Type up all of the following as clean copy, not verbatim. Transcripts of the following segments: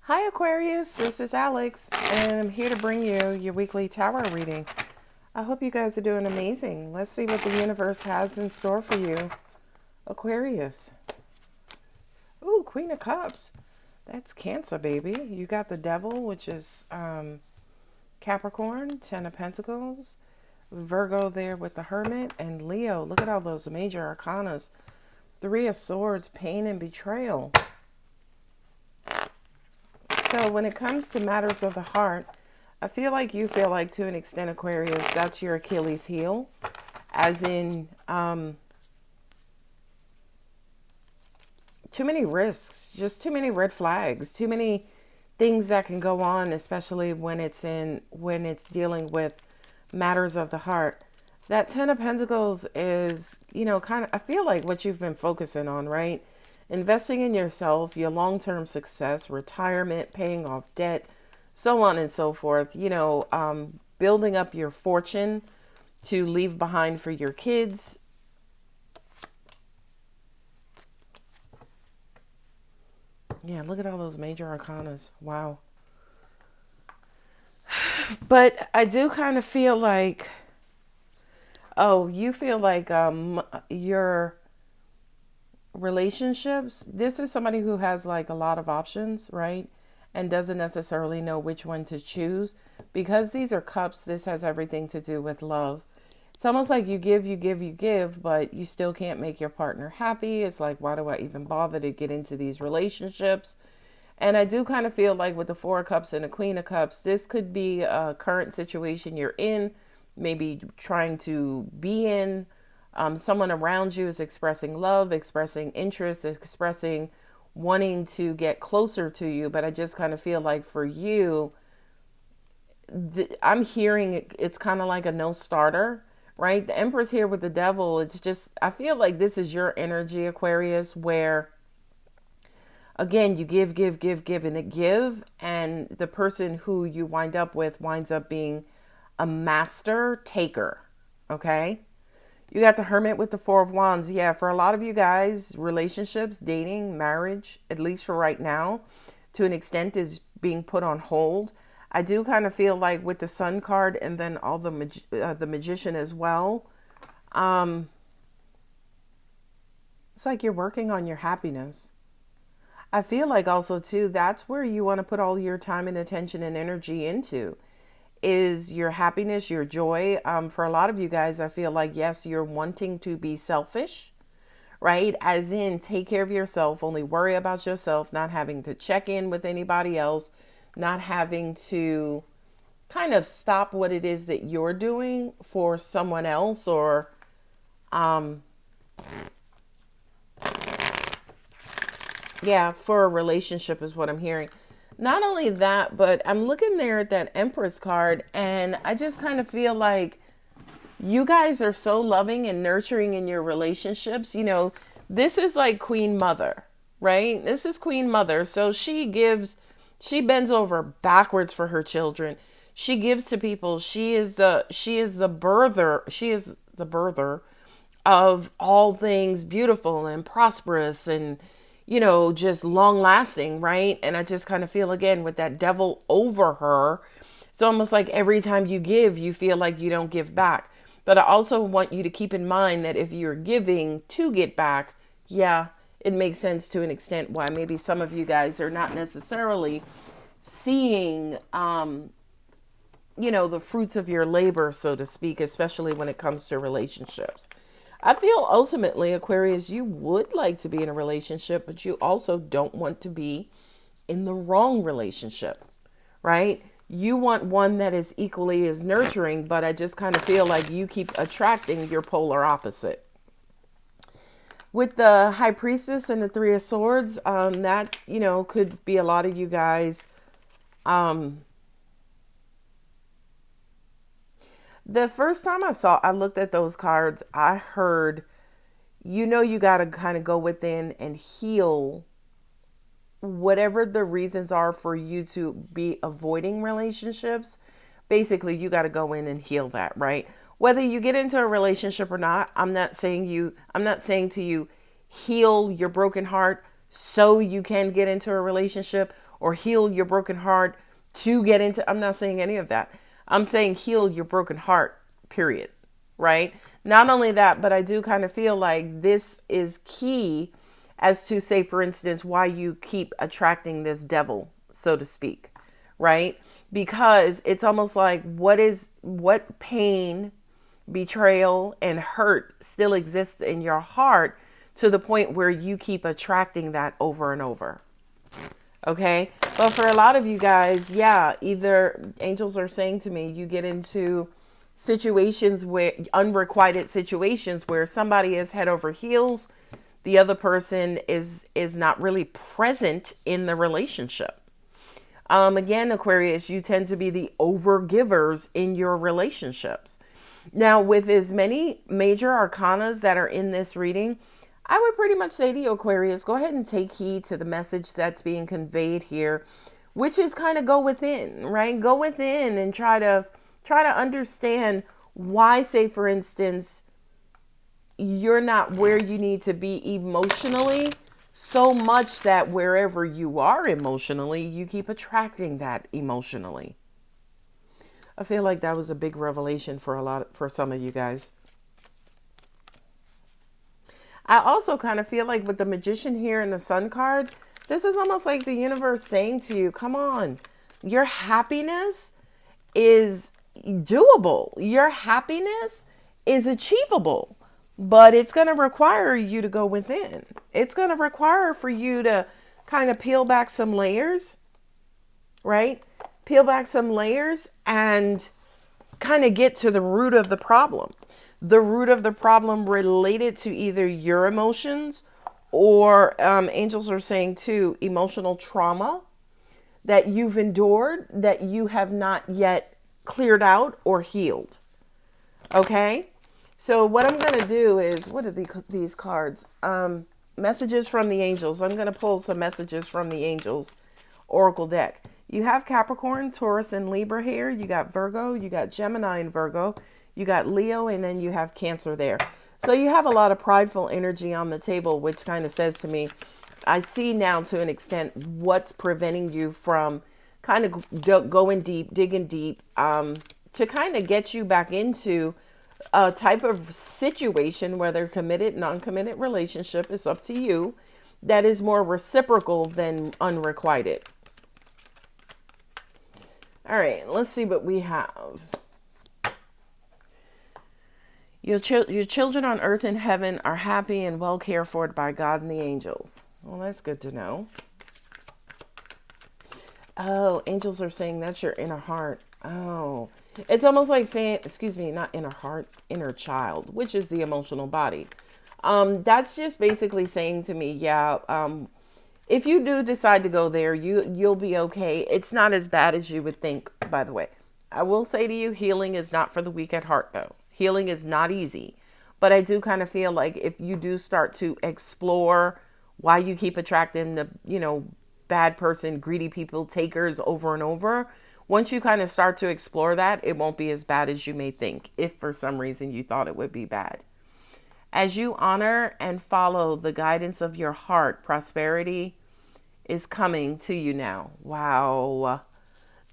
Hi Aquarius, this is Alex, and I'm here to bring you your weekly tarot reading. I hope you guys are doing amazing. Let's see what the universe has in store for you, Aquarius. Ooh, Queen of Cups. That's Cancer, baby. You got the Devil, which is Capricorn, Ten of Pentacles, Virgo there with the Hermit, and Leo. Look at all those major arcanas. Three of Swords, pain and betrayal. So when it comes to matters of the heart, I feel like you feel like, to an extent, Aquarius, that's your Achilles heel. As in, too many risks, just too many red flags, too many things that can go on, especially when it's dealing with matters of the heart. That Ten of Pentacles is, kind of, I feel like what you've been focusing on, right? Investing in yourself, your long-term success, retirement, paying off debt, so on and so forth. Building up your fortune to leave behind for your kids. Yeah, look at all those major arcanas. Wow. But I do kind of feel like, you feel like your relationships, this is somebody who has like a lot of options, right? And doesn't necessarily know which one to choose. Because these are cups, this has everything to do with love. It's almost like you give, but you still can't make your partner happy. It's like, why do I even bother to get into these relationships? And I do kind of feel like with the Four of Cups and the Queen of Cups, this could be a current situation you're in, maybe trying to be in. Someone around you is expressing love, expressing interest, expressing wanting to get closer to you. But I just kind of feel like for you, I'm hearing it's kind of like a no starter, right? The Empress here with the Devil. It's just, I feel like this is your energy, Aquarius, where again, you give, and it give. And the person who you wind up with winds up being a master taker. Okay. You got the Hermit with the Four of Wands. Yeah, for a lot of you guys, relationships, dating, marriage, at least for right now, to an extent is being put on hold. I do kind of feel like with the Sun card and then all the Magician as well, it's like you're working on your happiness. I feel like also too, that's where you want to put all your time and attention and energy into, is your happiness, your joy. For a lot of you guys, I feel like, yes, you're wanting to be selfish, right? As in, take care of yourself, only worry about yourself, not having to check in with anybody else, not having to kind of stop what it is that you're doing for someone else, or for a relationship is what I'm hearing. Not only that, but I'm looking there at that Empress card, and I just kind of feel like you guys are so loving and nurturing in your relationships. This is like Queen Mother, right? This is Queen Mother. So she bends over backwards for her children. She gives to people. She is the birther of all things beautiful and prosperous and just long lasting, right? And I just kind of feel, again, with that Devil over her, it's almost like every time you give, you feel like you don't give back. But I also want you to keep in mind that if you're giving to get back, it makes sense to an extent why maybe some of you guys are not necessarily seeing, the fruits of your labor, so to speak, especially when it comes to relationships. I feel ultimately, Aquarius, you would like to be in a relationship, but you also don't want to be in the wrong relationship, right? You want one that is equally as nurturing, but I just kind of feel like you keep attracting your polar opposite. With the High Priestess and the Three of Swords, that, could be a lot of you guys. The first time I looked at those cards, I heard, you got to kind of go within and heal whatever the reasons are for you to be avoiding relationships. Basically, you got to go in and heal that, right? Whether you get into a relationship or not, I'm not saying to you, heal your broken heart so you can get into a relationship, or heal your broken heart to get into, I'm not saying any of that. I'm saying heal your broken heart, period. Right? Not only that, but I do kind of feel like this is key as to, say, for instance, why you keep attracting this devil, so to speak. Right? Because it's almost like what pain, betrayal, and hurt still exists in your heart to the point where you keep attracting that over and over. Okay. But for a lot of you guys, yeah, either angels are saying to me, you get into situations where unrequited situations where somebody is head over heels. The other person is not really present in the relationship. Again, Aquarius, you tend to be the overgivers in your relationships. Now, with as many major arcanas that are in this reading, I would pretty much say to you, Aquarius, go ahead and take heed to the message that's being conveyed here, which is kind of go within, right? Go within and try to understand why, say, for instance, you're not where you need to be emotionally, so much that wherever you are emotionally, you keep attracting that emotionally. I feel like that was a big revelation for some of you guys. I also kind of feel like with the Magician here and the Sun card, this is almost like the universe saying to you, come on, your happiness is doable. Your happiness is achievable, but it's going to require you to go within. It's going to require for you to kind of peel back some layers, right? Peel back some layers and kind of get to the root of the problem. The root of the problem related to either your emotions or angels are saying too, emotional trauma that you've endured that you have not yet cleared out or healed. Okay? So what I'm going to do is, what are these cards? Messages from the angels. I'm going to pull some messages from the angels oracle deck. You have Capricorn, Taurus, and Libra here. You got Virgo. You got Gemini and Virgo. You got Leo, and then you have Cancer there. So you have a lot of prideful energy on the table, which kind of says to me, I see now to an extent what's preventing you from kind of going deep, digging deep, to kind of get you back into a type of situation, whether committed, non-committed relationship, is up to you, that is more reciprocal than unrequited. All right, let's see what we have. Your children on earth and heaven are happy and well cared for by God and the angels. Well, that's good to know. Oh, angels are saying that's your inner heart. Oh, it's almost like saying, excuse me, not inner heart, inner child, which is the emotional body. That's just basically saying to me, yeah, if you do decide to go there, you'll be okay. It's not as bad as you would think, by the way. I will say to you, healing is not for the weak at heart, though. Healing is not easy. But I do kind of feel like if you do start to explore why you keep attracting the, bad person, greedy people, takers over and over, once you kind of start to explore that, it won't be as bad as you may think, if for some reason you thought it would be bad. As you honor and follow the guidance of your heart, prosperity is coming to you now. Wow.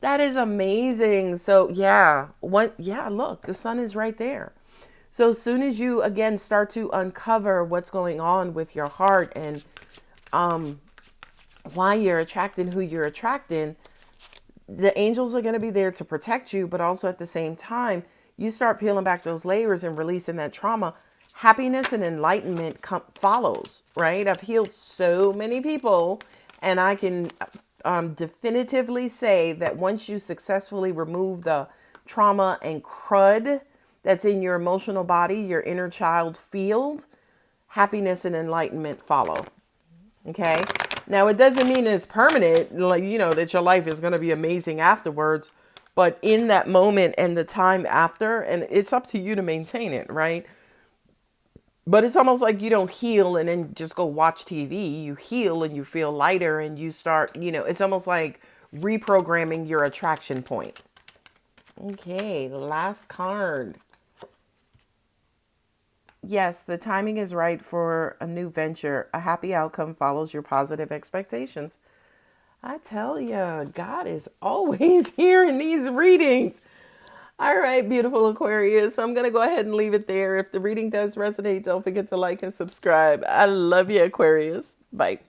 That is amazing. So look, the sun is right there. So as soon as you, again, start to uncover what's going on with your heart and why you're attracting who you're attracting, the angels are going to be there to protect you, but also at the same time, you start peeling back those layers and releasing that trauma. Happiness and enlightenment follows, right? I've healed so many people, and I can definitively say that once you successfully remove the trauma and crud that's in your emotional body, your inner child field, happiness and enlightenment follow. Okay. Now, it doesn't mean it's permanent, like, that your life is going to be amazing afterwards, but in that moment and the time after, and it's up to you to maintain it, right? But it's almost like you don't heal and then just go watch TV. You heal and you feel lighter and you start, it's almost like reprogramming your attraction point. Okay, last card. Yes, the timing is right for a new venture. A happy outcome follows your positive expectations. I tell you, God is always here in these readings. All right, beautiful Aquarius. I'm going to go ahead and leave it there. If the reading does resonate, don't forget to like and subscribe. I love you, Aquarius. Bye.